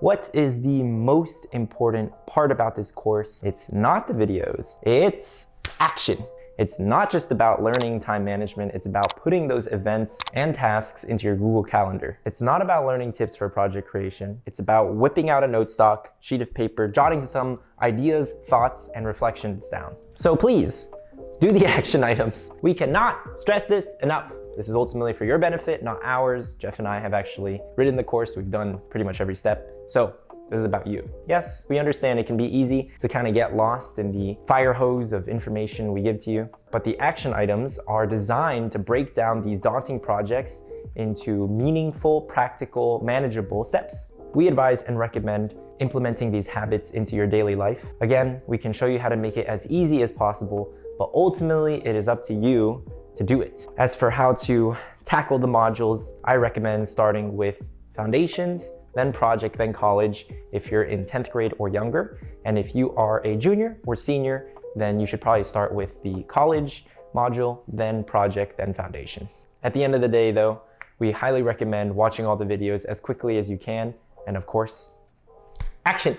What is the most important part about this course? It's not the videos, it's action. It's not just about learning time management, it's about putting those events and tasks into your Google Calendar. It's not about learning tips for project creation. It's about whipping out a note stock, sheet of paper, jotting some ideas, thoughts, and reflections down. So please, do the action items. We cannot stress this enough. This is ultimately for your benefit, not ours. Jeff and I have actually written the course. We've done pretty much every step. So this is about you. Yes, we understand it can be easy to kind of get lost in the fire hose of information we give to you, but the action items are designed to break down these daunting projects into meaningful, practical, manageable steps. We advise and recommend implementing these habits into your daily life. Again, we can show you how to make it as easy as possible, but ultimately it is up to you to do it. As for how to tackle the modules, I recommend starting with foundations, then project, then college if you're in 10th grade or younger. And if you are a junior or senior, then you should probably start with the college module, then project, then foundation. At the end of the day though, we highly recommend watching all the videos as quickly as you can. And of course, action!